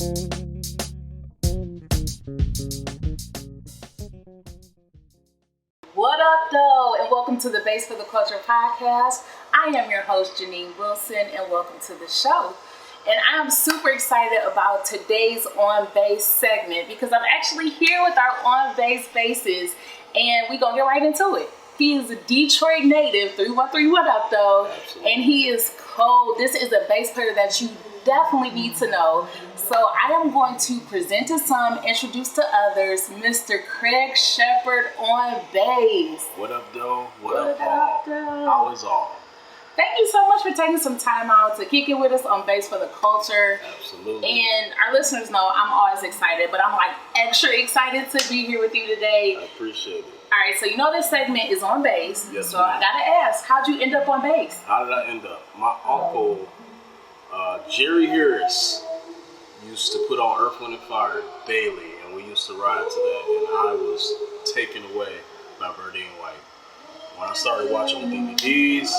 What up, though, and welcome to the Bass for the Culture podcast. I am your host, Janine Wilson, and welcome to the show. And I am super excited about today's On Bass segment because I'm actually here with our On Bass bassist, and we're going to get right into it. He is a Detroit native, 313 What Up, though, Absolutely. And he is cold. This is a bass player that you definitely need to know. So I am going to present to some, introduce to others, Mr. Craig Shepard on bass. What up, though? What up, all? How is all? Thank you so much for taking some time out to kick it with us on Bass for the Culture. Absolutely. And our listeners know I'm always excited, but I'm like extra excited to be here with you today. I appreciate it. All right, so you know this segment is on bass. Yes, so ma'am. I gotta ask, how'd you end up on bass? How did I end up? My uncle, Jerry Harris, used to put on Earth, Wind & Fire daily, and we used to ride to that, and I was taken away by Birdie and White. When I started watching the DVDs,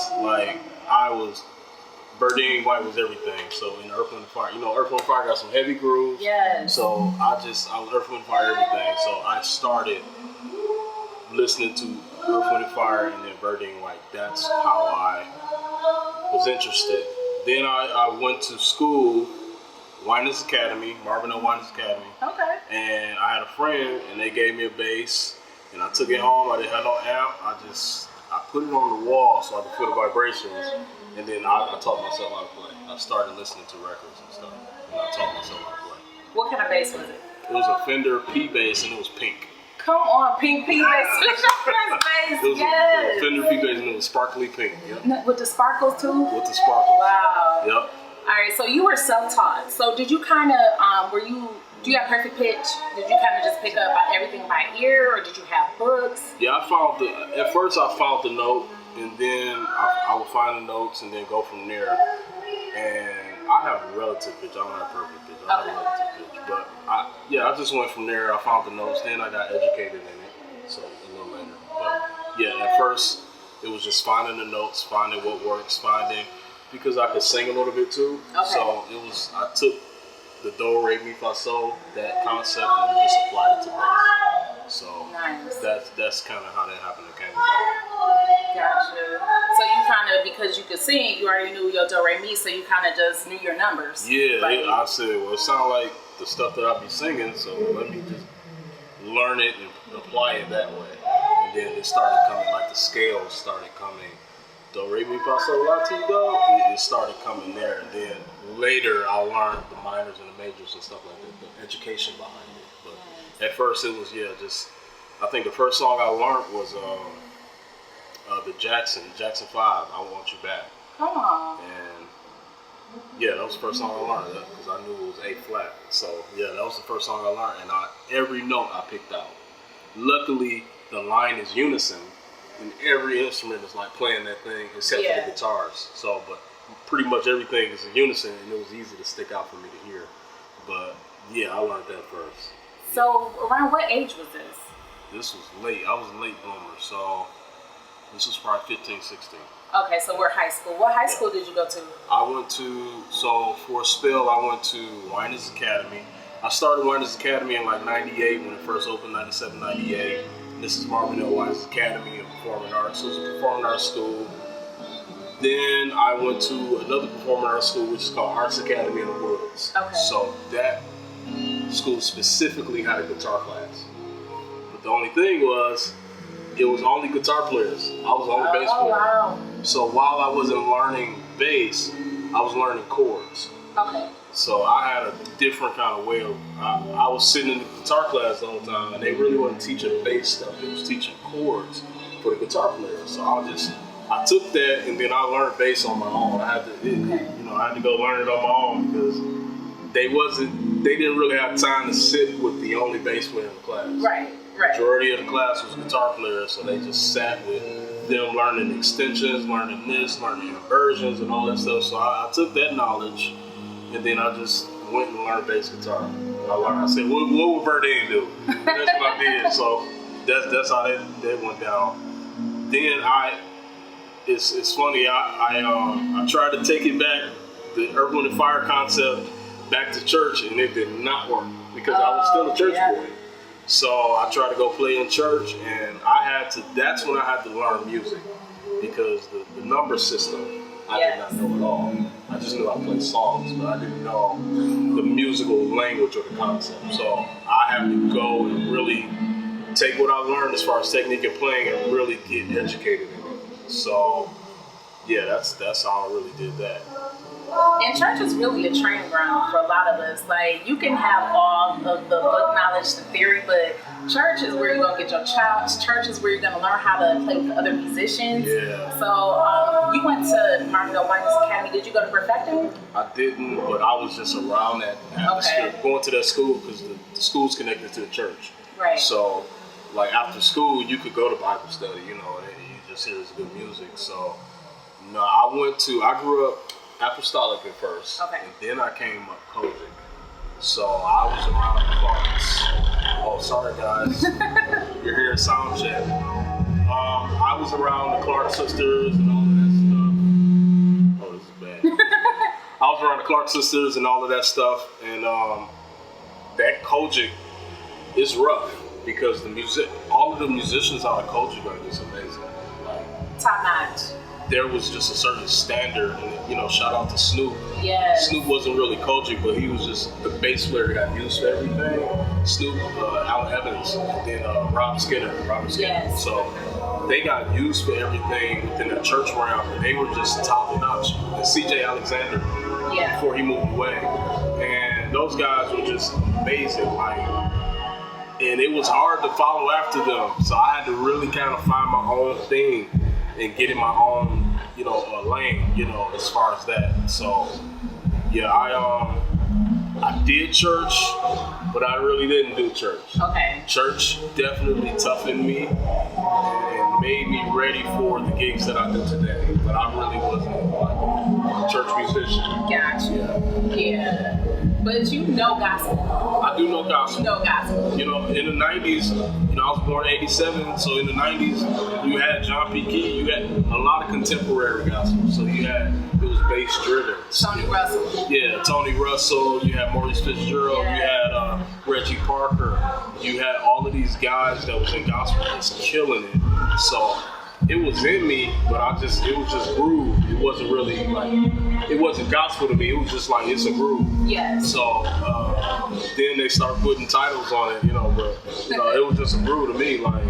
Birdie and White was everything. So in Earth, Wind & Fire, Earth, Wind & Fire got some heavy grooves. Yes. So I was Earth, Wind & Fire everything. So I started listening to Earth, Wind & Fire and then Birdie and White. That's how I was interested. Then I went to school, Winans Academy, Marvin L. Winans Academy. Okay. And I had a friend, and they gave me a bass, and I took it home. I didn't have no amp. I put it on the wall so I could feel the vibrations, and then I taught myself how to play. I started listening to records and stuff, and I taught myself how to play. What kind of bass was it? It was a Fender P bass, and it was pink. Come on, pink P bass. What's your first bass? It was a Fender P bass, and it was sparkly pink. Yep. With the sparkles too? With the sparkles. Wow. Yep. All right, so you were self-taught. So did you kind of, do you have perfect pitch? Did you kind of just pick up everything by ear, or did you have books? Yeah, at first I found the note, and then I would find the notes and then go from there. And I have a relative pitch. I don't have perfect pitch. I have a relative pitch. But I just went from there. I found the notes. Then I got educated in it. So a little later. But yeah, at first it was just finding the notes, finding what works, because I could sing a little bit too. Okay. So I took the do, re, mi, fa, sol, that concept, and just applied it to bass. So nice. That's kind of how that happened. It came about. Gotcha. So you kind of, because you could sing, you already knew your do, re, mi, so you kind of just knew your numbers. Yeah, I said, well, it sounds like the stuff that I be singing, so let me just learn it and apply it that way. And then it started coming, like the scales started coming. Do, re, mi, fa, sol, la, ti, do. It started coming there, and then later I learned the minors and the majors and stuff like that, the education behind it. But at first it was I think the first song I learned was the Jackson 5, I Want You Back. Come on. And yeah, that was the first song I learned because I knew it was A flat. So yeah, that was the first song I learned, and every note I picked out. Luckily, the line is unison. And every instrument is like playing that thing except for the guitars. So, but pretty much everything is in unison, and it was easy to stick out for me to hear. But yeah, I learned that first. So around what age was this? This was late. I was a late bloomer, so this was probably 15, 16. Okay, so we're high school. What high school did you go to? For a spell, I went to Winans Academy. I started Winans Academy in like 98 when it first opened, 97, 98. This is Marvin L. Winans Academy of Performing Arts. So it was a performing arts school. Then I went to another performing arts school, which is called Arts Academy in the Woods. Okay. So that school specifically had a guitar class. But the only thing was, it was only guitar players. I was the only bass player. Wow. So while I wasn't learning bass, I was learning chords. Okay. So I had a different kind of way of, I was sitting in the guitar class the whole time, and they really wasn't teaching bass stuff. They was teaching chords for the guitar players. So I took that, and then I learned bass on my own. I had to go learn it on my own because they didn't really have time to sit with the only bass player in the class. Right. Majority of the class was guitar players, so they just sat with them learning extensions, learning this, learning inversions, and all that stuff. So I took that knowledge, and then I just went and learned bass guitar. I said, what would Birdie do? That's what I did. So that's how that went down. Then it's funny. I tried to take it back, the Earth, Wind & Fire concept, back to church, and it did not work because I was still a church boy. So I tried to go play in church, and that's when I had to learn music, because the number system, I did not know at all. I just knew I played songs, but I didn't know the musical language or the concept. So I had to go and really take what I learned as far as technique and playing and really get educated in it. So yeah, that's how I really did that. And church is really a training ground for a lot of us. Like, you can have all of the book knowledge, the theory, but church is where you're going to get your chops. Church is where you're going to learn how to play with other musicians. Yeah. So you went to Marvin Winans Academy. Did you go to Perfecting? I didn't, but I was just around that atmosphere. Okay. Going to that school, because the school's connected to the church. Right. So, like, after school, you could go to Bible study, and you just hear this good music. So, no, I grew up Apostolic at first, and then I came up Kojic. So I was around the Clarks. Oh, sorry guys, you're here at sound check. I was around the Clark sisters and all of that stuff. Oh, this is bad. I was around the Clark sisters and all of that stuff, and that Kojic is rough because all of the musicians out of Kojic are just amazing. Top notch. There was just a certain standard, and shout out to Snoop. Yes. Snoop wasn't really Kojic, but he was just the bass player that got used for everything. Snoop, Alan Evans, and then Robert Skinner. Yes. So they got used for everything within the church realm, and they were just top notch. And CJ Alexander, before he moved away, and those guys were just amazing. And it was hard to follow after them, so I had to really kind of find my own thing and get in my own, lane, as far as that. So, yeah, I did church, but I really didn't do church. Okay. Church definitely toughened me and made me ready for the gigs that I do today. But I really wasn't like a church musician. Gotcha. Yeah. But gospel. I do know gospel. You know gospel. In the 90s, I was born in 87, so in the 90s, you had John P. Key, you had a lot of contemporary gospel. So it was bass driven. Tony Russell. Yeah, Tony Russell, you had Maurice Fitzgerald, you had Reggie Parker, you had all of these guys that was in gospel just killing it. So it was in me, but it was just groove. It wasn't really it wasn't gospel to me. It was just like, it's a groove. Yes. So then they start putting titles on it, but it was just a groove to me. Like,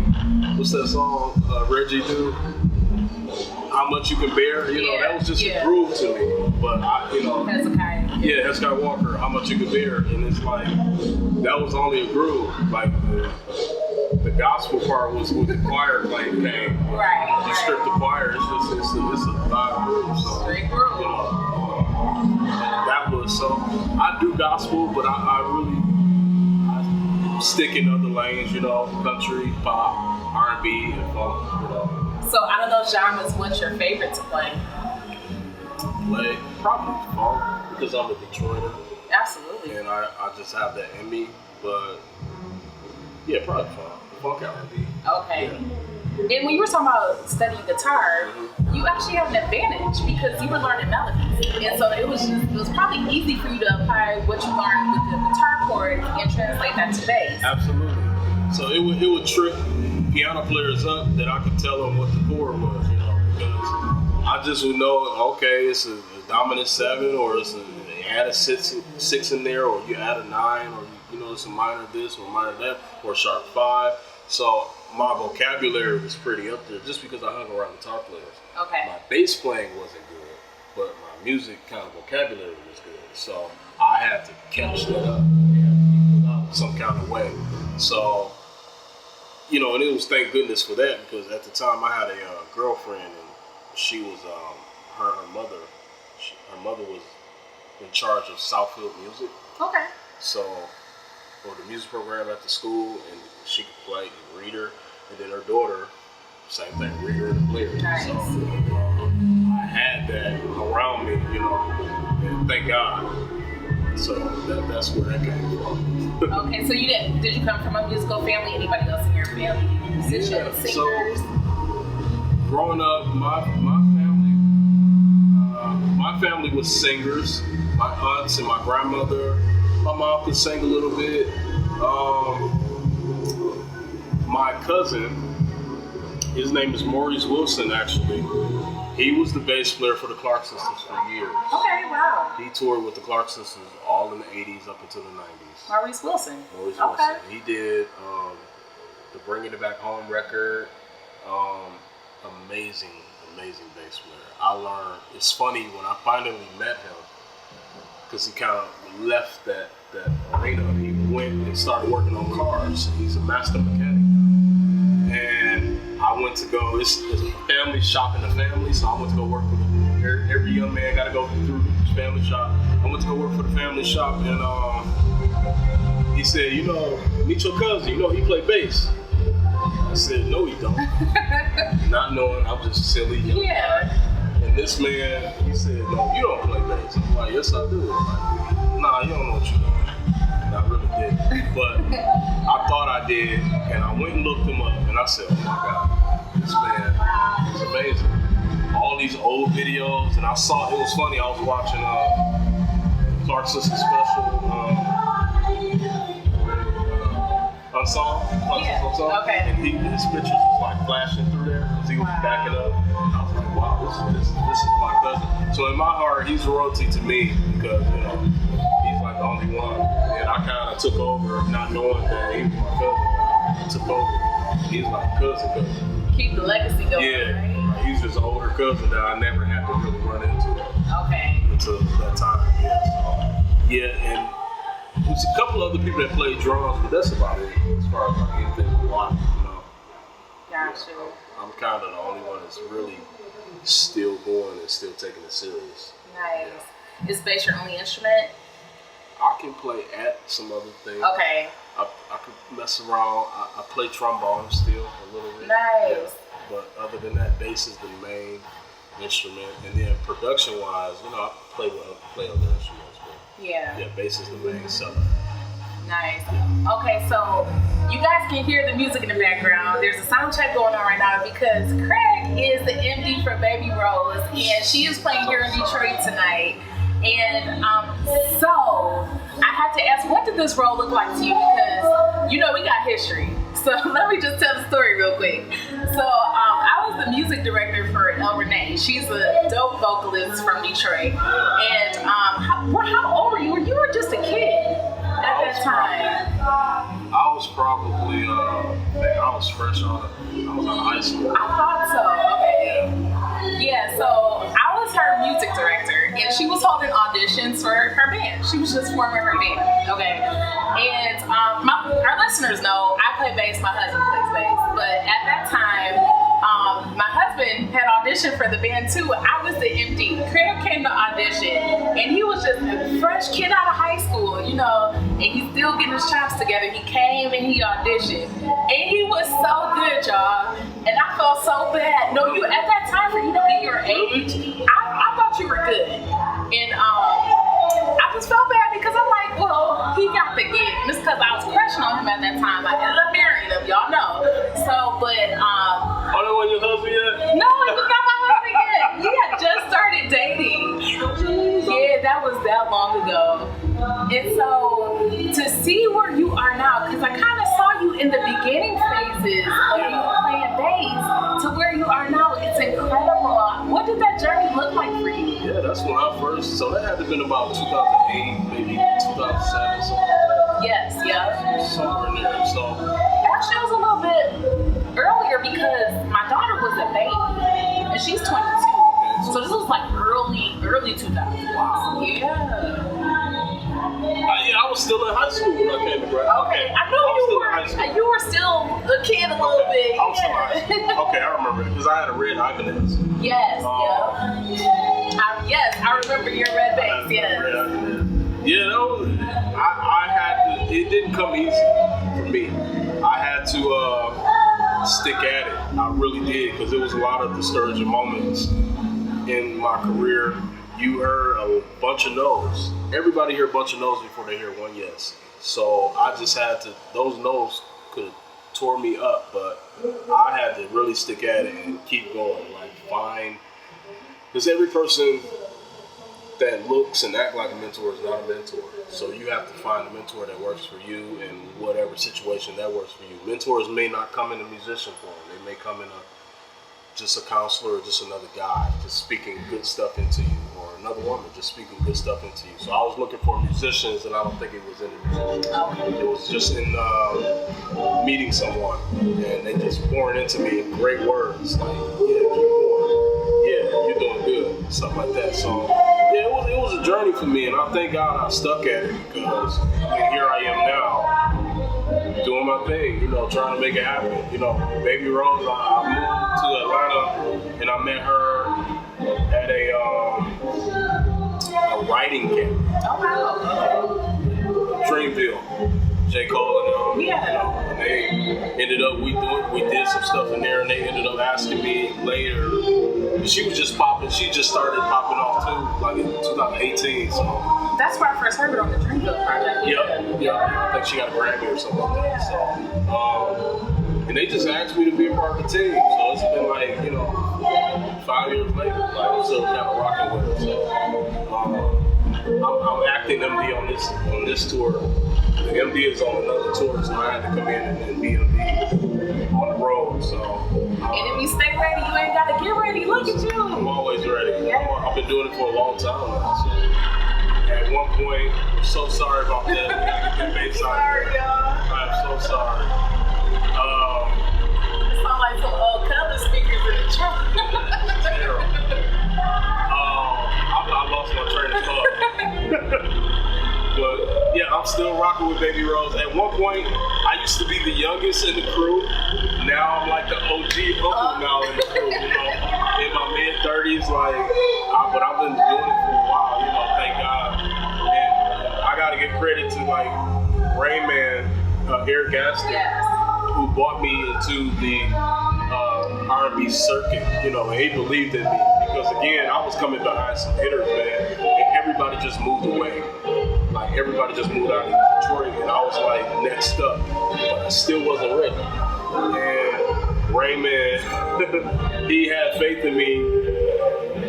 what's that song Reggie do? How Much You Can Bear? That was just a groove to me. But Hezekiah. Yeah, Hezekiah Walker, How Much You Can Bear, and it's like that was only a groove. Like the gospel part was with the choir came. Right. You strip the choir, it's a live groove. So, straight groove. That was so. I do gospel, but I really stick in other lanes. Country, pop, R&B, and funk. So out of those genres, what's your favorite to play? Probably funk, because I'm a Detroiter. Absolutely. And I just have that in me, but yeah, probably funk R&B. Okay. Yeah. And when you were talking about studying guitar, you actually have an advantage because you were learning melodies. And so it was probably easy for you to apply what you learned with the guitar chord and translate that to bass. Absolutely. So it would trip piano players up that I could tell them what the chord was, because I just would know, okay, it's a dominant 7, or you add a 6 in there, or you add a 9, or it's a minor this or minor that, or sharp 5. So my vocabulary was pretty up there just because I hung around guitar players. Okay. My bass playing wasn't good, but my music kind of vocabulary was good. So I had to catch that up some kind of way. So, and it was thank goodness for that, because at the time I had a girlfriend, and she was her mother. Her mother was in charge of Southfield Music. Okay. So, or the music program at the school, and she could play and read her, and then her daughter, same thing, read her and play her. Nice. So I had that around me, and thank God. So that's where that came from. Okay, so did you come from a musical family? Anybody else in your family? Musicians, singers? So growing up, my family was singers. my aunts and my grandmother. My mom could sing a little bit. My cousin, his name is Maurice Wilson, actually. He was the bass player for the Clark Sisters for years. Okay, wow. He toured with the Clark Sisters all in the 80s up until the 90s. Maurice Wilson. Maurice Wilson. He did the Bringing It Back Home record. Amazing bass player. I learned, it's funny when I finally met him, because he kind of left that arena. He went and started working on cars. He's a master mechanic. And I went to go, it's a family shop in the family, so I went to go work for every young man got to go through his family shop. I went to go work for the family shop, and he said, meet your cousin, he play bass. I said, no, he don't. Not knowing, I'm just silly. Yeah. And this man, he said, no, you don't play bass. I'm like, yes, I do. I'm like, nah, you don't know what you're doing. And I really didn't. But I thought I did, and I went and looked him up, and I said, oh my God, this man is amazing. All these old videos, and I saw, it was funny, I was watching Clark Sisters special, Unsung. Okay. And his pictures was like flashing through there because he was backing up. And I was like, wow, this is my cousin. So in my heart, he's royalty to me because he's like the only one. And I kind of took over, not knowing that he was my cousin. I took over. He's like cousin. Keep the legacy going. Yeah. Right? He's just an older cousin that I never had to really run into. Okay. Until that time. Yeah. So, yeah, and there's a couple other people that play drums, but that's about it as far as like anything a lot, Gotcha. I'm kind of the only one that's really still going and still taking it serious. Nice. Is bass your only instrument? I can play at some other things. Okay. I can mess around. I play trombone still a little bit. Nice. Yeah. But other than that, bass is the main instrument. And then production-wise, I play other instruments. Yeah. Yeah, bass is the main seller. Nice. Okay, so you guys can hear the music in the background. There's a sound check going on right now because Craig is the MD for Baby Rose, and she is playing here in Detroit tonight. And so I have to ask, what did this role look like to you? Because we got history. So let me just tell the story real quick. So I was the music director for El Renee. She's a dope vocalist from Detroit. And how old were you? You were just a kid at that time. I was probably, I was fresh out of high school. I thought so. Okay. Yeah, so I was her music director, and she was holding auditions for her band. She was just forming her band. Okay. And our listeners know I play bass, my husband plays bass. But at that time, my husband had auditioned for the band too. I was the MD. Craig came to audition, and he was just a fresh kid out of high school, and he's still getting his chops together. He came and he auditioned, and he was so good, y'all. And I felt so bad. No, you at that time for you to be your age, I thought you were good, and I just felt bad because I'm like, well, he got the gig. And it's because I was crushing on him at that time. I ended up marrying him, y'all know. So, but oh, that wasn't your husband yet? no, it was not my husband yet. We had just started dating. Yeah, that was that long ago. And so to see where you are now, because I kind of saw you in the beginning phases of you playing bass to where you are now, it's incredible. What did that journey look like for you? Yeah, that's when I first, so that had to have been about 2008, maybe 2007, something like that. Yes, yeah. Somewhere in there, so. Actually, it was a little bit earlier because my daughter was a baby, and she's 22. So this was like early 2000s. Wow. Yeah. I was still in high school when I came to grad. Okay, I know you were still a kid a little bit. I was still in high school. Okay, I remember it because I had a red Ibanez. Yes, yes, I remember your red bass. Yes. Yeah, that was, I had to. It didn't come easy for me. I had to stick at it. I really did because there was a lot of discouraging moments in my career. You heard a bunch of no's. Everybody hear a bunch of no's before they hear one yes. So I just had to, those no's could have tore me up, but I had to really stick at it and keep going, like find, because every person that looks and act like a mentor is not a mentor. So you have to find a mentor that works for you in whatever situation that works for you. Mentors may not come in a musician form. They may come in just a counselor or just another guy just speaking good stuff into you, or another woman just speaking good stuff into you. So I was looking for musicians, and I don't think it was in the musicians. It was just in meeting someone, and they just pouring into me in great words, like, yeah, keep going, yeah, you're doing good, stuff like that. So yeah, it was a journey for me, and I thank God I stuck at it, because here I am now, doing my thing, trying to make it happen. Baby Rose, I moved to Atlanta, and I met her at a writing camp. Oh, wow. Dreamville. J. Cole and and they ended up, we did some stuff in there, and they ended up asking me later. And she was just popping. She just started popping off too, like in 2018. So that's where I first heard her on the Dreamville project. Yeah. I think she got a Grammy or something like that. So, and they just asked me to be a part of the team. So it's been like, 5 years later, like I'm still kind of rocking with her. So I'm acting MD on this tour. The MD is on another tour, so I had to come in and be MD on the road. So and if you stay ready, you ain't gotta get ready. Look at you. I'm always ready. Yeah. I've been doing it for a long time now. So at one point, I'm so sorry about that. Sorry, y'all. I'm so sorry. It sounds like some cover speakers in the trunk. Terrible. I lost my train of thought. But yeah, I'm still rocking with Baby Rose. At one point, I used to be the youngest in the crew. Now I'm like the OG uncle now in the crew. In my mid-30s, but I've been doing it for a while. Thank God. And I gotta give credit to Rain Man, Eric Gaston, who brought me into the R&B circuit. And he believed in me, because again, I was coming behind some hitters, man, and everybody just moved away. Everybody just moved out of Detroit, and I was next up, but I still wasn't ready. And Raymond, he had faith in me.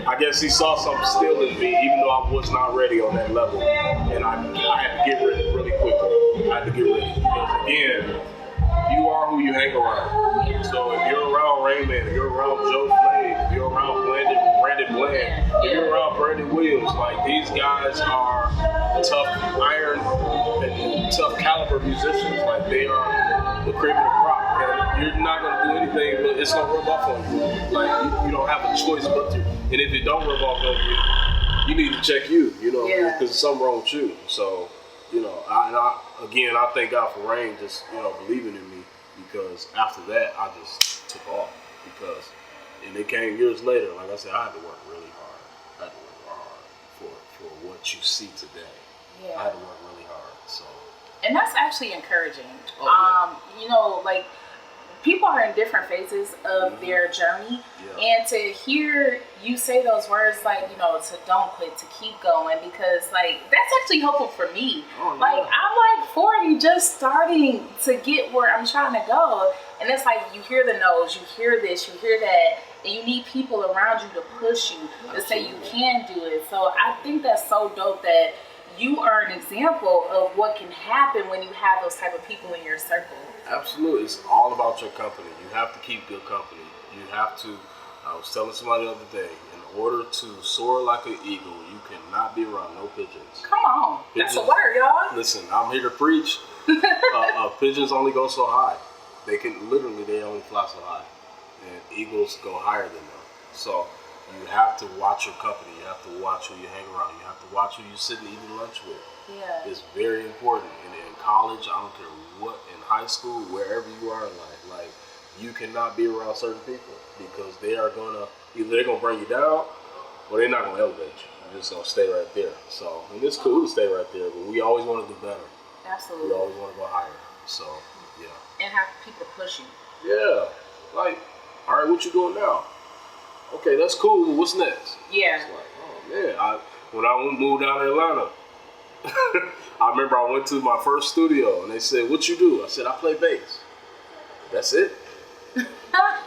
I guess he saw something still in me, even though I was not ready on that level. And I had to get ready really quickly. I had to get ready, because again, you are who you hang around. So if you're around Raymond, if you're around Joe Flav, if you're around Brandon Bland, if you're around Brandon Williams, these guys are tough iron and tough caliber musicians. They are the cream of the crop, and you're not gonna do anything, but it's gonna rub off on you. You don't have a choice but to. And if it don't rub off on you, you need to check you, because there's something wrong with you. So, I thank God for Rain just, believing in me, because after that, I just took off, and it came years later. Like I said, I had to work really hard. I had to work hard for what you see today. Yeah. I had to work really hard, so. And that's actually encouraging. Yeah. People are in different phases of their journey, and to hear you say those words, to don't quit, to keep going, because that's actually helpful for me. Oh, yeah. I'm 40, just starting to get where I'm trying to go, and it's you hear the no's, you hear this, you hear that, and you need people around you to push you, to say you can do it. So I think that's so dope that you are an example of what can happen when you have those type of people in your circle. Absolutely. It's all about your company. You have to keep good company. You have to, I was telling somebody the other day, in order to soar like an eagle, you cannot be around no pigeons. Come on. Pigeons, that's a word, y'all. Listen, I'm here to preach. Pigeons only go so high. They only fly so high. And eagles go higher than them. So you have to watch your company. You have to watch who you hang around. You have to watch who you sit and eating lunch with. Yeah. It's very important. And in college, I don't care what, in high school, wherever you are in life, you cannot be around certain people, because they are either they're gonna bring you down, or they're not gonna elevate you. You're just gonna stay right there. So, and it's cool to stay right there, but we always want to do better. Absolutely. We always want to go higher. So, yeah. And have people push you. Yeah. All right, what you doing now? Okay, that's cool. What's next? Yeah. It's oh man, when I moved down to Atlanta, I remember I went to my first studio, and they said, "What you do?" I said, "I play bass." That's it.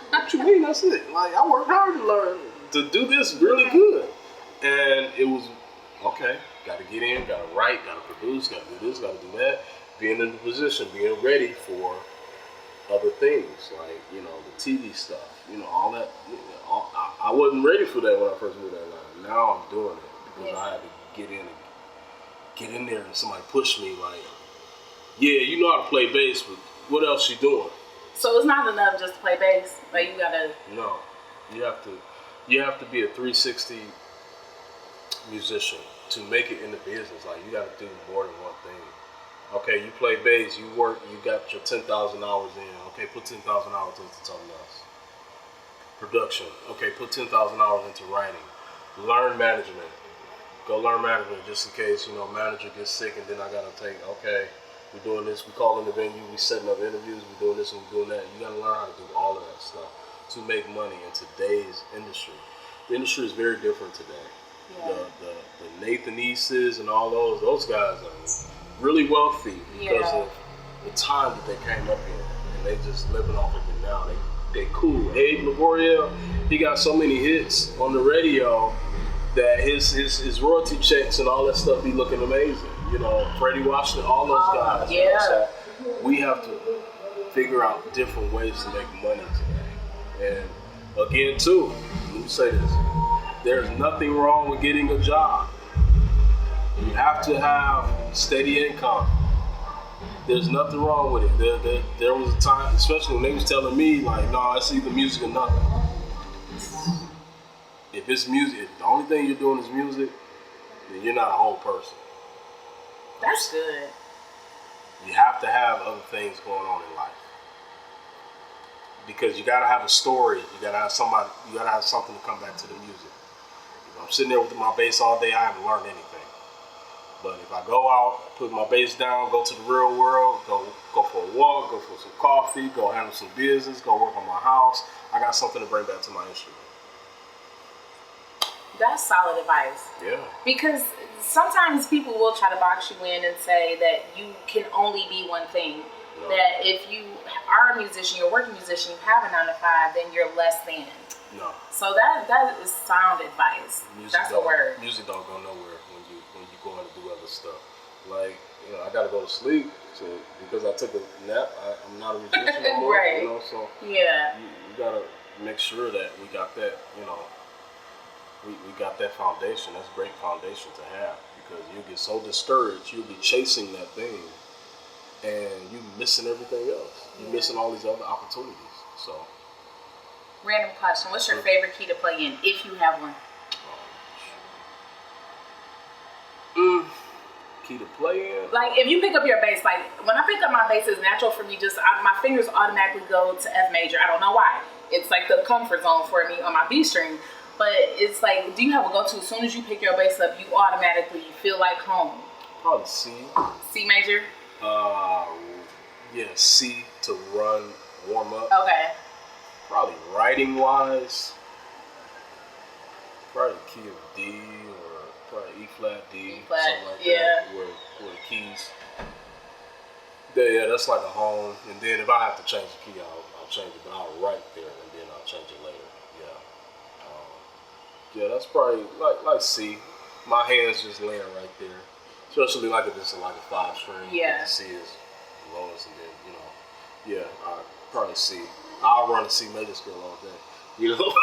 What you mean? That's it. I worked hard to learn to do this really good, and it was okay, got to get in, got to write, got to produce, got to do this, got to do that. Being in the position, being ready for other things like, you know, the TV stuff, you know, all that. You know, I wasn't ready for that when I first moved to Atlanta. Now I'm doing it because I had to get in there and somebody pushed me like, yeah, you know how to play bass, but what else you doing? So it's not enough just to play bass. Like you gotta. No, you have to be a 360 musician to make it in the business. Like you got to do more than one thing. Okay, you play bass, you work, you got your 10,000 hours in. Okay, put 10,000 hours into something else. Production. Okay, put 10,000 hours into writing. Learn management. Go learn management just in case, you know, manager gets sick and then I gotta take, okay, we're doing this, we calling the venue, we setting up interviews, we're doing this and we're doing that. You gotta learn how to do all of that stuff to make money in today's industry. The industry is very different today. Yeah. The Nathan Eastes and all those guys are really wealthy because of the time that they came up in, and they just living off of it now. They cool. Abe Laboriel, he got so many hits on the radio that his royalty checks and all that stuff be looking amazing. You know, Freddie Washington, all those guys. Yeah. You know, so we have to figure out different ways to make money today. And again, too, let me say this: there's nothing wrong with getting a job. You have to have steady income. There's nothing wrong with it. There was a time, especially when they was telling me, like, no, it's either music or nothing. If it's music, if the only thing you're doing is music, then you're not a whole person. That's good. You have to have other things going on in life. Because you gotta have a story, you gotta have something to come back to the music. If I'm sitting there with my bass all day, I haven't learned anything. But if I go out, put my bass down, go to the real world, go for a walk, go for some coffee, go handle some business, go work on my house, I got something to bring back to my instrument. That's solid advice. Yeah. Because sometimes people will try to box you in and say that you can only be one thing. No. That if you are a musician, you're a working musician, you have a 9 to 5, then you're less than. No. So that is sound advice. That's a word. Music don't go nowhere when you go on to do other stuff. Like, you know, I gotta go to sleep because I took a nap. I'm not a musician no more. Right. You know, so yeah, you gotta make sure that we got that. You know, we got that foundation. That's a great foundation to have because you get so discouraged, you'll be chasing that thing, and you missing everything else. You're missing all these other opportunities. So. Random question. What's your favorite key to play in, if you have one? Key to play in? Like, if you pick up your bass, like, when I pick up my bass, it's natural for me my fingers automatically go to F major. I don't know why. It's like the comfort zone for me on my B string. But it's like, do you have a go-to? As soon as you pick your bass up, you automatically feel like home. Probably C. C major? Yeah, C to run, warm up. Okay. Probably writing wise, probably the key of D or probably E flat, D, something like that. Where the keys. Yeah, that's like a home. And then if I have to change the key, I'll change it, but I'll write there and then I'll change it later. Yeah. Yeah, that's probably like C. My hands just laying right there, especially like if it's like a 5 string. Yeah. C is the lowest, and then probably C. I'll run a C major scale all day, you know.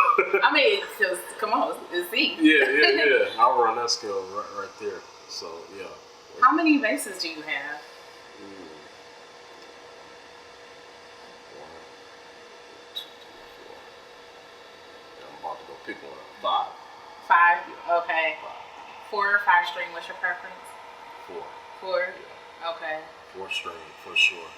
I mean, because come on, it's C. Yeah. I'll run that scale right there. So yeah. How many basses do you have? 1, 2, 3, 4. I'm about to go pick one up. 5. 5. Yeah. Okay. 5. 4 or 5 string. What's your preference? 4. 4. Yeah. Okay. 4 string for sure.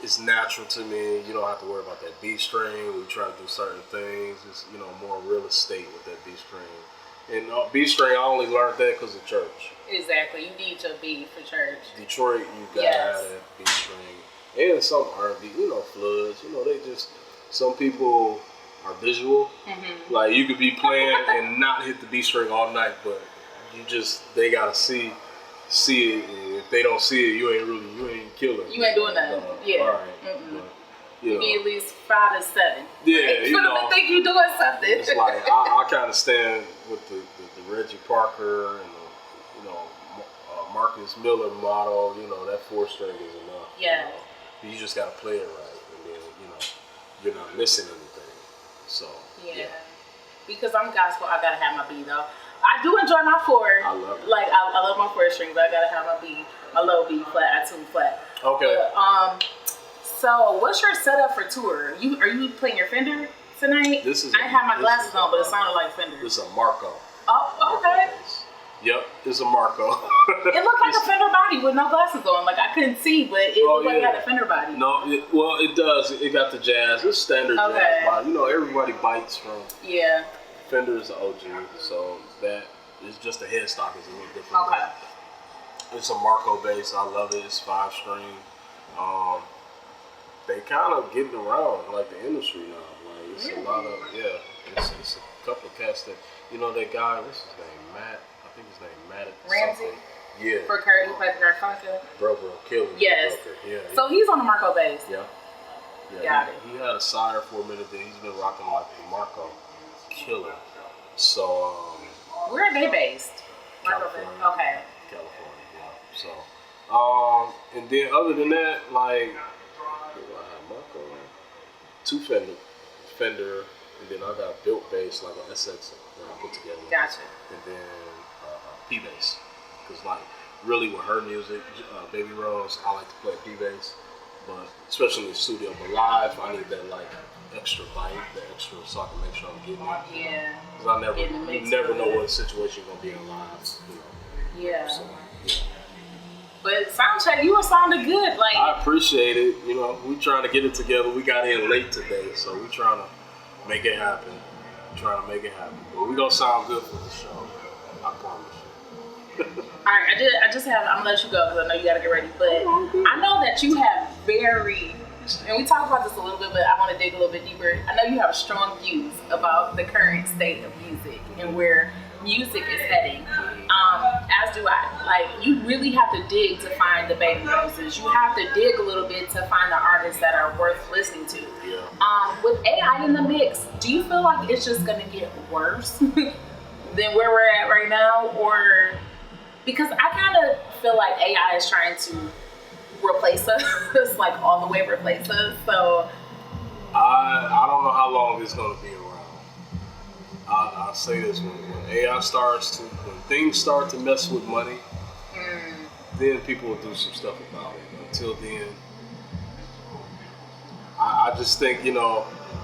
It's natural to me. You don't have to worry about that B string. We try to do certain things. It's, you know, more real estate with that B string. And B string, I only learned that because of church. Exactly. You need your B for church. Detroit, you gotta have that B string. And some R&B, you know, Floods. You know, some people are visual. Mm-hmm. Like, you could be playing and not hit the B string all night, but they gotta see it, and if they don't see it, you ain't killing. You ain't doing nothing. Yeah. Right. But, you need at least 5 to 7. Yeah, right? You know. Think you're doing something. It's like I kind of stand with the Reggie Parker and Marcus Miller model, that 4-string is enough. Yeah. You just gotta play it right, and then you're not missing anything. So yeah. Because I'm gospel, I gotta have my B though. I do enjoy my 4. I love it. Like I love my 4 strings. I gotta have my B, my low B flat, I tune flat. Okay. But, so what's your setup for tour? Are you playing your Fender tonight? I have my glasses on, but it sounded like Fender. This is a Marco. Oh, okay. Yep, it's a Marco. It looked like a Fender body with no glasses on. Like I couldn't see, but it looked like it had a Fender body. No, it does. It got the jazz. It's standard jazz body. Everybody bites from. Yeah. Fender is the OG, so that is just the headstock is a little different. Okay. It's a Marco bass. I love it. It's 5-string. They kind of getting around like the industry now. Like it's a lot of It's a couple of cats that that guy. What's his name? Matt. I think his name Matt. Ramsey. Yeah. For Kurt, he played for Kurt Funka. Bro, killing. Yes. Yeah. So he's on the Marco bass. Yeah. Got it. He had a sire for a minute. Then he's been rocking like the Marco. Killer. So. Where are they based? California. Okay. California. Yeah. So. And then other than that, like. Marco. 2 Fender, and then I got built bass like an SX that I put together. Gotcha. And then P bass, because like really with her music, Baby Rose, I like to play P bass, but especially in the studio. But live, I need that like extra bite, the extra, so I can make sure I'm getting it. Yeah. Because you never know what situation gonna be in live. Yeah. So, But soundcheck, you were sounding good. Like I appreciate it. We trying to get it together. We got in late today, so we trying to make it happen. But we gonna sound good for the show. I promise you. All right, I'm gonna let you go because I know you gotta get ready. But I know that you have and we talked about this a little bit, but I want to dig a little bit deeper. I know you have strong views about the current state of music and where music is heading. As do I. Like, you really have to dig to find the Baby Roses. You have to dig a little bit to find the artists that are worth listening to. Yeah. With AI in the mix, do you feel like it's just gonna get worse than where we're at right now? Or because I kind of feel like AI is trying to replace us, like all the way replace us. So I don't know how long it's gonna be around. I'll say this: when AI when things start to mess with money, then people will do some stuff about it. Until then, I just think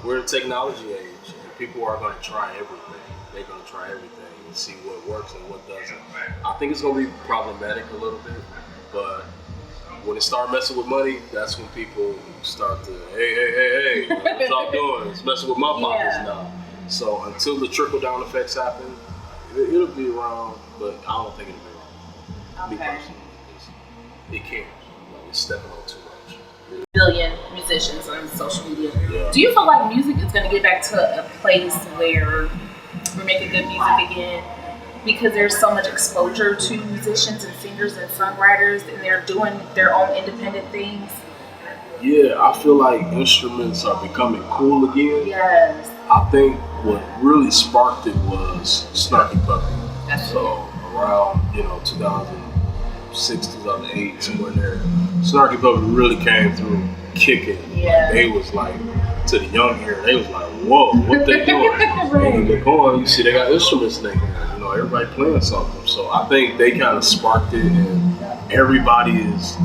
we're in a technology age, and people are going to try everything. They're going to try everything and see what works and what doesn't. I think it's going to be problematic a little bit, but when it starts messing with money, that's when people start to hey, what y'all doing? It's messing with my pockets now. So until the trickle-down effects happen, it'll be around, but I don't think it'll be around. Me personally, it can't. It's stepping on too much. Billion musicians on social media. Yeah. Do you feel like music is going to get back to a place where we're making good music again? Because there's so much exposure to musicians and singers and songwriters, and they're doing their own independent things. Yeah, I feel like instruments are becoming cool again. Yes. I think what really sparked it was Snarky Puppy. So around 2006, 2008, somewhere in there, Snarky Puppy really came through kicking. Yeah. Like, they was like, to the young ear, they was like, whoa, what they doing? And you look on, you see they got instruments in there. Everybody playing something. So I think they kind of sparked it, and everybody is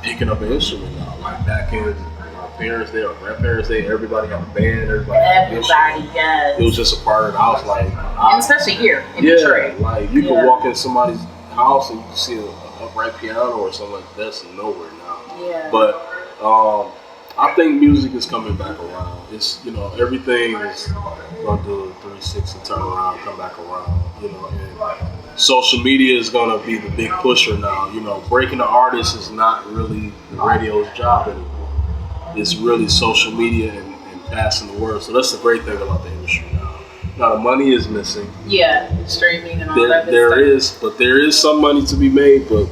picking up an instrument now. Like back in our parents' day or grandparents' day, everybody had a band, everybody had an instrument. Yes. It was just a part of it. I was like, and especially here in Detroit. Like you can walk in somebody's house and you can see an upright piano or something like that. That's nowhere now. Yeah. But I think music is coming back around. It's everything is gonna do a 360 turn around, come back around. And social media is gonna be the big pusher now. Breaking the artist is not really the radio's job anymore. It's really social media and passing the word. So that's the great thing about the industry now. Now the money is missing. Yeah, streaming and all that. There is some money to be made. But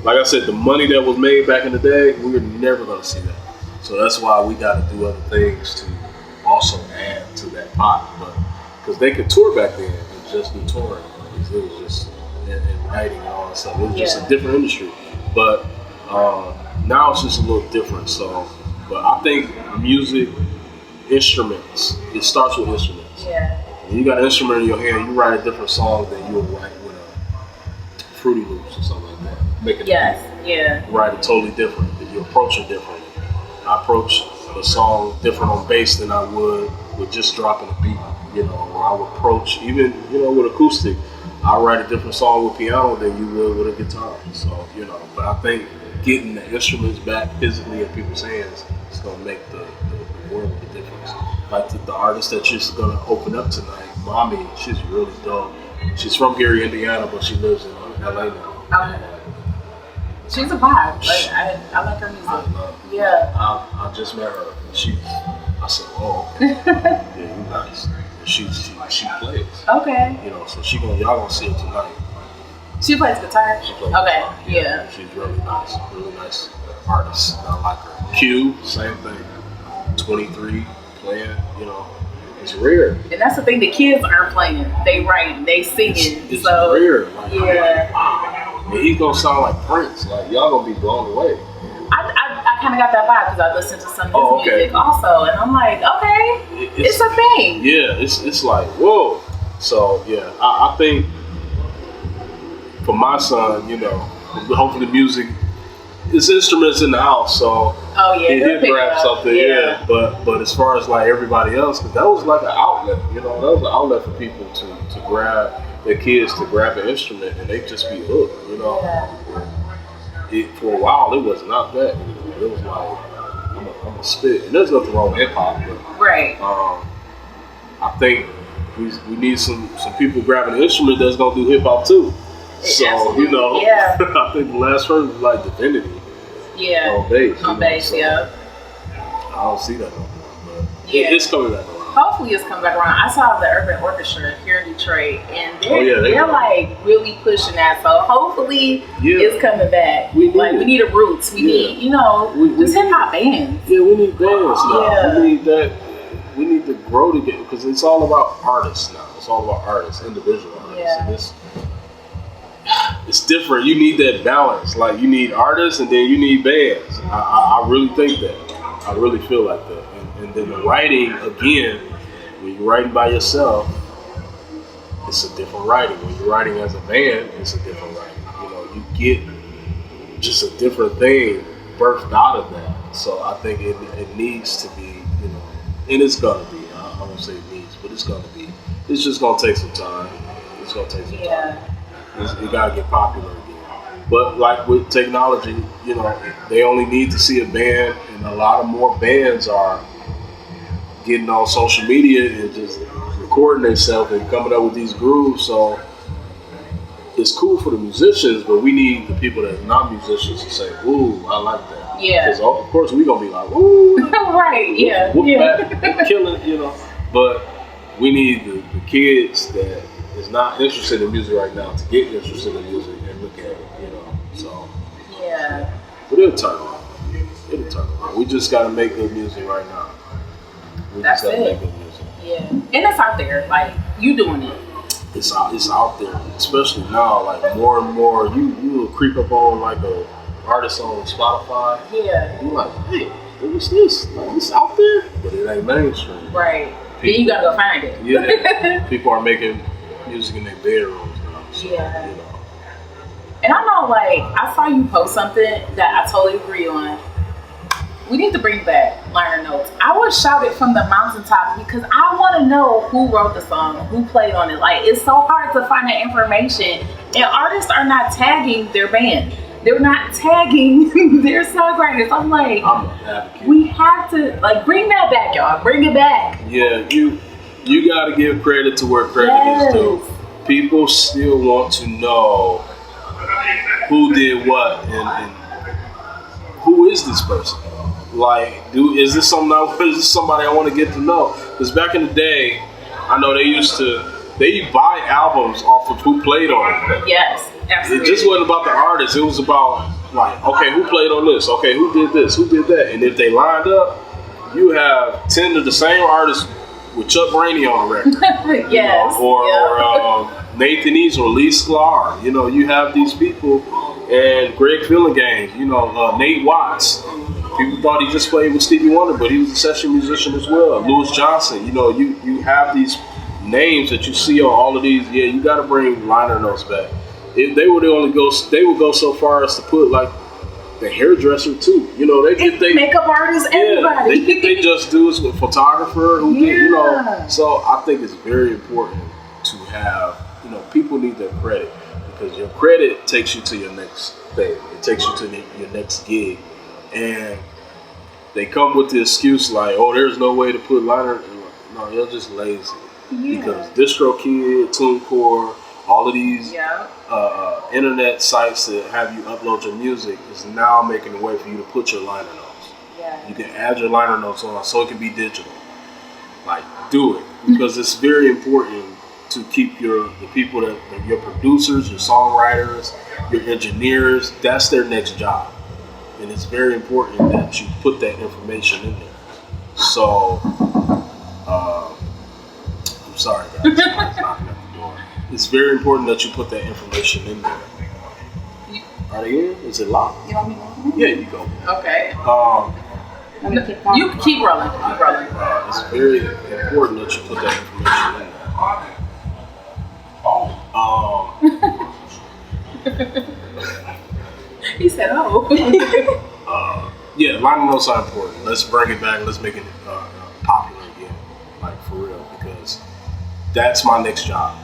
like I said, the money that was made back in the day, we were never gonna see that. So that's why we got to do other things to also add to that pot. But because they could tour back then and just do touring, It was just in writing and all that stuff. It was just a different industry. But now it's just a little different. So, but I think music, instruments, it starts with instruments. Yeah. When you got an instrument in your hand, you write a different song than you would write with a Fruity Loops or something like that. Make it write it totally different. You approach it differently. I approach a song different on bass than I would with just dropping a beat. You know, or I would approach even with acoustic. I write a different song with piano than you would with a guitar. So but I think getting the instruments back physically in people's hands is gonna make the world of a difference. Like the artist that you're gonna open up tonight, Mommy, she's really dope. She's from Gary, Indiana, but she lives in LA now. She's a vibe. Like, I like her music. I just met her. I said, oh, okay. Yeah, you nice. She plays. Okay. So y'all gonna see it tonight. She plays guitar? She plays guitar. Yeah. She's really nice artist. I like her. Q, same thing. 23, playing, it's rare. And that's the thing, the kids aren't playing. They write, they singing. It's rare. Like, yeah. And he's gonna sound like Prince. Like, y'all gonna be blown away. I kind of got that vibe because I listened to some of his music also, and I'm like, okay, it's a thing. Yeah, it's like, whoa. So yeah, I think for my son, hopefully the music, it's instruments in the house, so he'll grab something. Yeah. But as far as like everybody else, because that was like an outlet, that was an outlet for people to grab their kids to grab an instrument and they just be hooked, For a while, it was not that. It was like, I'm a spit. And there's nothing wrong with hip hop, but right. I think we need some people grabbing an instrument that's gonna do hip hop too. So I think the last verse was like Divinity. Yeah. On bass. On bass, so yeah. I don't see that no more, but it's coming back around. Hopefully it's coming back around. I saw the Urban Orchestra here in Detroit, and they're like really pushing that. So hopefully it's coming back. We need a roots. We need, just hip hop bands. Yeah, we need bands now. Yeah. We need that. We need to grow together because it's all about artists now. It's all about artists, individual artists. Yeah. And it's different. You need that balance. Like you need artists and then you need bands. I really think that. I really feel like that. And then the writing, again, when you're writing by yourself, it's a different writing. When you're writing as a band, it's a different writing. You get just a different thing birthed out of that. So I think it needs to be, and it's gonna be. I won't say it needs, but it's gonna be. It's just gonna take some time. It's gonna take some time. It gotta get popular again. But like with technology, they only need to see a band, and a lot of more bands are getting on social media and just recording themselves and coming up with these grooves. So it's cool for the musicians, but we need the people that are not musicians to say, "Ooh, I like that." Yeah. Because of course we gonna be like, "Ooh, right, yeah, back, killing," But we need the kids that is not interested in music right now to get interested in music and look at it, So but it'll turn around. It'll turn around. We just gotta make good music right now. That's it. Yeah, and it's out there. Like you doing it. It's out there, especially now. Like more and more, you will creep up on like a artist on Spotify. Yeah. And you're like, hey, what's this? Like, it's out there, but it ain't mainstream. Right. Then you gotta go find it. Yeah. People are making music in their bedrooms now. So, And I know, like, I saw you post something that I totally agree on. We need to bring back liner notes. I would shout it from the mountaintop because I want to know who wrote the song, who played on it. Like, it's so hard to find that information. And artists are not tagging their band. They're not tagging their songwriters. I'm like, we have to, like, bring that back, y'all. Bring it back. Yeah, you got to give credit to where credit is due. People still want to know who did what and who is this person. Like, is this somebody I want to get to know? Because back in the day, I know they buy albums off of who played on it. Yes, absolutely. It just wasn't about the artist. It was about, like, okay, who played on this? Okay, who did this? Who did that? And if they lined up, you have 10 of the same artists with Chuck Rainey on the record. Yes. Or Nathan East or Lee Sklar. You know, you have these people, and Greg Fillinganes. You know, Nate Watts. People thought he just played with Stevie Wonder, but he was a session musician as well. Louis Johnson. You know, you have these names that you see on all of these. Yeah, you got to bring liner notes back. If they would go so far as to put like the hairdresser too. You know, they makeup artists, everybody. Yeah, they just do it with photographer who did, you know. So I think it's very important to have, you know, people need their credit, because your credit takes you to your next thing. It takes you to your next gig. And they come with the excuse like, oh, there's no way to put liner. No, you're just lazy. Yeah. Because DistroKid, TuneCore, all of these internet sites that have you upload your music is now making a way for you to put your liner notes. Yeah. You can add your liner notes on so it can be digital. Like, do it, because it's very important to keep the people that your producers, your songwriters, your engineers. That's their next job. And it's very important that you put that information in there. So, I'm sorry, guys. Somebody's knocking at the door. It's very important that you put that information in there. Are they in? Is it locked? You want me to go? Yeah, you go. Okay. You keep rolling. Keep rolling. It's very important that you put that information in there. He said, "Oh." Yeah, liner notes are important. Let's bring it back. Let's make it popular again, like for real, because that's my next job.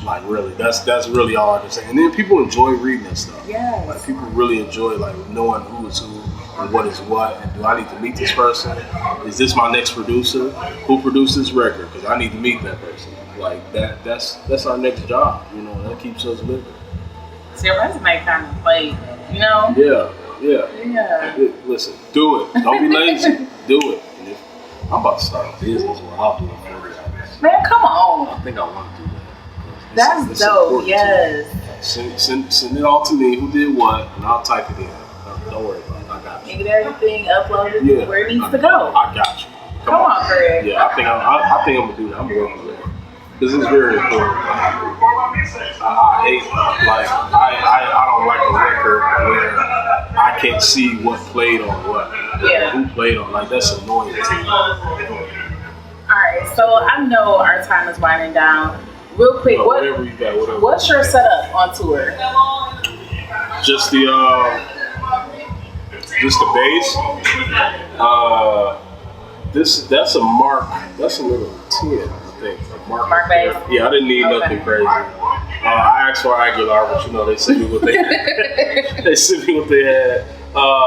Like really, that's really all I can say. And then people enjoy reading that stuff. Yes. Like people really enjoy like knowing who is who and what is what, and do I need to meet this person? Is this my next producer? Who produced this record? Because I need to meet that person. Like that's our next job. You know, that keeps us living. So your resume kind of played, you know? Yeah. Listen, do it. Don't be lazy. Do it. And if, I'm about to start a business where I'll do it for you. Man, come on. I think I want to do that. That's dope, yes. Send it all to me, who did what, and I'll type it in. Don't worry about it. I got you. And get everything uploaded where it needs to go. I got you. Come on, Craig. Yeah, I think I'm going to do that. I'm working with it. This is very important. I hate, like, I don't like a record where I can't see what played on what. Yeah. Who played on, like, that's annoying to me. Alright, so I know our time is winding down. Real quick, Whatever you got, whatever. What's your setup on tour? Just the bass. That's a Mark. That's a little 10, I think. Mark bass. Yeah, I didn't need nothing crazy. I asked for Aguilar, but you know they sent me what they had. They sent me what they had,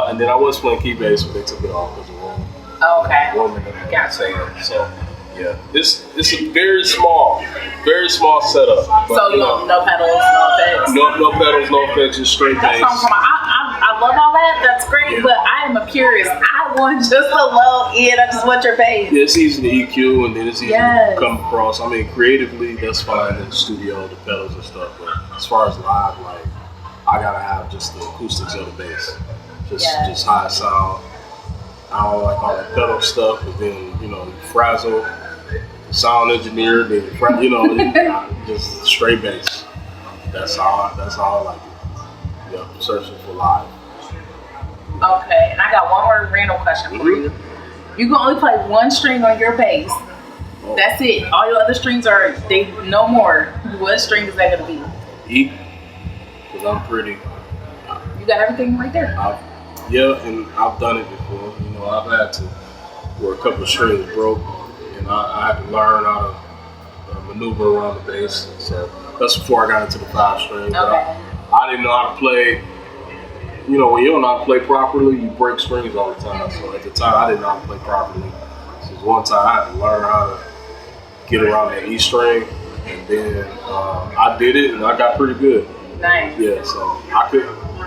and then I was playing key bass, but they took it off because of warm. Oh, okay. Warming up. Gotcha. So yeah, it's a very small setup. But, so you know, no pedals, no effects. No pedals, no effects, just straight bass. I love all that. That's great, but I am a purist. I want just a low end. I just want your bass. Yeah, it's easy to EQ, and then it's easy to come across. I mean, creatively, that's fine in the studio, the pedals and stuff. But as far as live, like, I gotta have just the acoustics of the bass, just high sound. I don't like all the pedal stuff, but then you know, frazzle, sound engineer, then you know, just straight bass. That's all I like it. Yeah, searching for live. Okay, and I got one more random question for you. You can only play one string on your bass. Oh. That's it. All your other strings they no more. What string is that going to be? E, because I'm pretty. You got everything right there. And I've done it before. You know, I've had to where a couple of strings broke, and I had to learn how to maneuver around the bass. So that's before I got into the 5 string. Okay. I didn't know how to play. You know, when you don't know how to play properly, you break strings all the time. So at the time, I didn't know how to play properly. So one time, I had to learn how to get around that E string, and then I did it, and I got pretty good. Nice. Yeah, so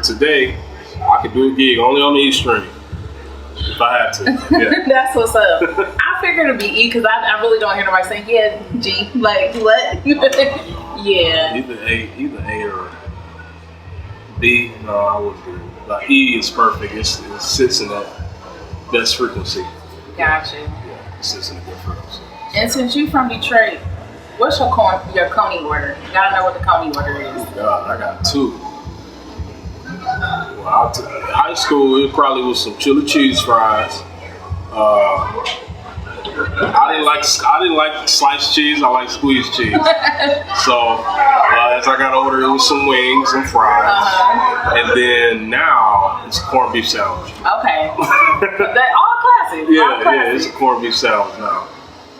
today, I could do a gig only on the E string if I had to. Yeah. That's what's up. I figured it'd be E because I really don't hear nobody say, yeah, G. Like, what? Yeah. Either A or B. No, I wouldn't do it. Like, E is perfect. It sits in that best frequency. Gotcha. Yeah, it sits in a good frequency. And since you're from Detroit, What's your Coney order? You gotta know what the Coney order is. Oh God, I got two. Well, high school, it probably was some chili cheese fries. I didn't like sliced cheese. I like squeezed cheese. So as I got older, it was some wings and fries, and then now it's a corned beef sandwich. Okay, that all classic. Yeah, it's a corned beef sandwich now.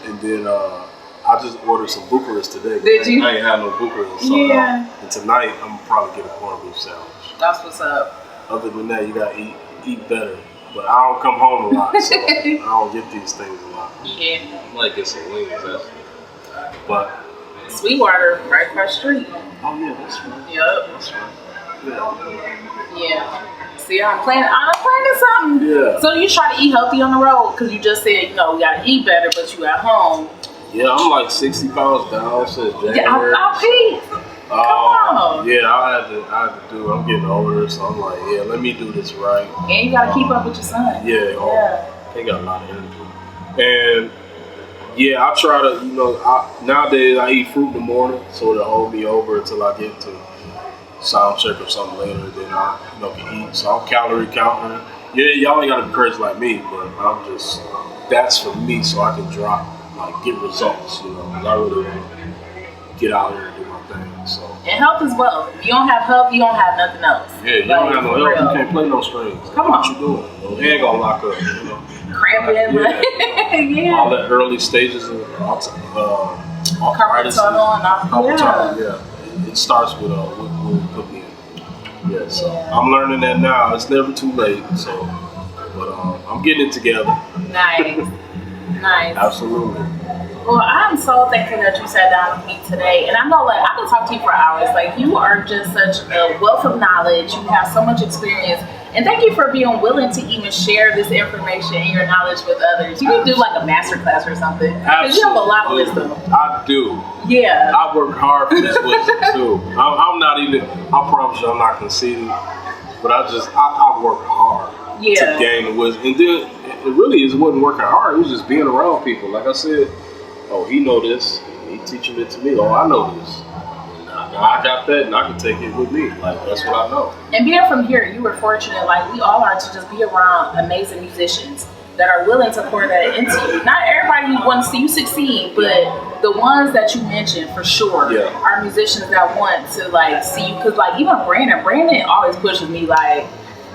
And then I just ordered some Bucharest today. Did you? I ain't had no Bucharest. So, yeah. And tonight I'm gonna probably get a corned beef sandwich. That's what's up. Other than that, you gotta eat better. But I don't come home a lot, so I don't get these things a lot. Yeah. I might get some wings, actually. But Sweetwater, right across the street. oh yeah, that's right. Yep. That's right. Yeah. See, I'm planning something. Yeah. So you try to eat healthy on the road because you just said, we gotta eat better, but you at home. Yeah, I'm like 60 pounds down since January. Yeah, I peeped. Come on. Yeah, I had to do. I'm getting older, so I'm like, yeah, let me do this right. And you gotta keep up with your son. Yeah. They got a lot of energy. And yeah, I try to, nowadays I eat fruit in the morning, so it'll hold me over until I get to sound check or something later. Then I, can eat. So I'm calorie counting. Yeah, y'all ain't gotta be crazy like me, but that's for me, so I can get results. 'Cause I really want to get out here and do my thing. So. And health is wealth. If you don't have health, you don't have nothing else. Yeah, you don't have no health, you can't play no strings. Come on. What you doing? Your head gonna lock up, Cramping, yeah. All the early stages of arthritis. Carpal tunnel, yeah. It starts with cooking. Yeah, so I'm learning that now. It's never too late. So, but I'm getting it together. Nice. Absolutely. Well, I'm so thankful that you sat down with me today. And I know, I could talk to you for hours. You are just such a wealth of knowledge. You have so much experience. And thank you for being willing to even share this information and your knowledge with others. You can do a master class or something. Because you have a lot of wisdom. I do. Yeah. I work hard for this wisdom too. I promise you I'm not conceited. But I work hard to gain the wisdom. And then it wasn't working hard. It was just being around people. Like I said, he know this. He teaching it to me. I know this. I got that, and I can take it with me. That's what I know. And being from here, you were fortunate, we all are, to just be around amazing musicians that are willing to pour that into you. Not everybody wants to see you succeed, but the ones that you mentioned for sure are musicians that want to see you. Because even Brandon always pushes me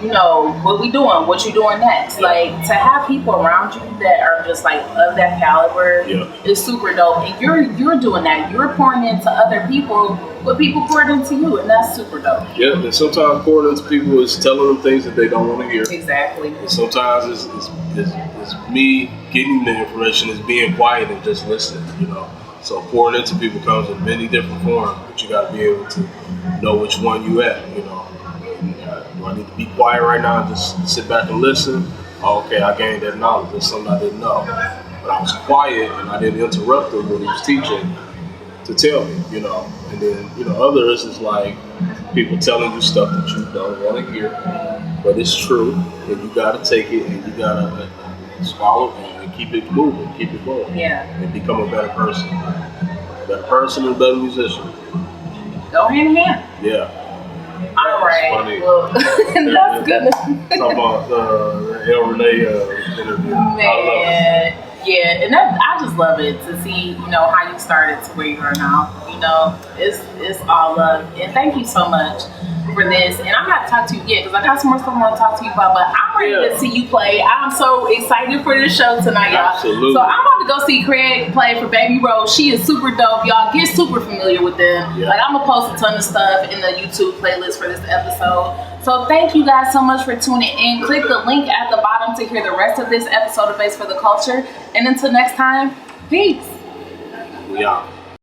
what we doing? What you doing next? To have people around you that are just of that caliber is super dope. And you're doing that. You're pouring into other people what people poured into you, and that's super dope. Yeah, and sometimes pouring into people is telling them things that they don't want to hear. Exactly. And sometimes it's me getting the information, is being quiet and just listening. So pouring into people comes in many different forms, but you got to be able to know which one you at. Do I need to be quiet right now and just sit back and listen? Okay, I gained that knowledge. That's something I didn't know. But I was quiet and I didn't interrupt him when he was teaching to tell me, And then, others is people telling you stuff that you don't want to hear, but it's true, and you got to take it and you got to swallow it and keep it moving, keep it going. Yeah. And become a better person. A better person and a better musician. Go hand in hand. Yeah. All right. Well, that's good. Talk about the El Renee interview. Man, yeah, and I just love it to see how you started to where you are now. It's all love, and thank you so much for this. And I'm not to talk to you yet because I got some more stuff I want to talk to you about. But I'm ready to see you play. I'm so excited for this show tonight, y'all. Absolutely. So I'm about to go see Craig play for Baby Rose. She is super dope, y'all. Get super familiar with them. Yeah. I'm gonna post a ton of stuff in the YouTube playlist for this episode. So thank you guys so much for tuning in. Click the link at the bottom to hear the rest of this episode of Bass for the Culture. And until next time, peace. We out.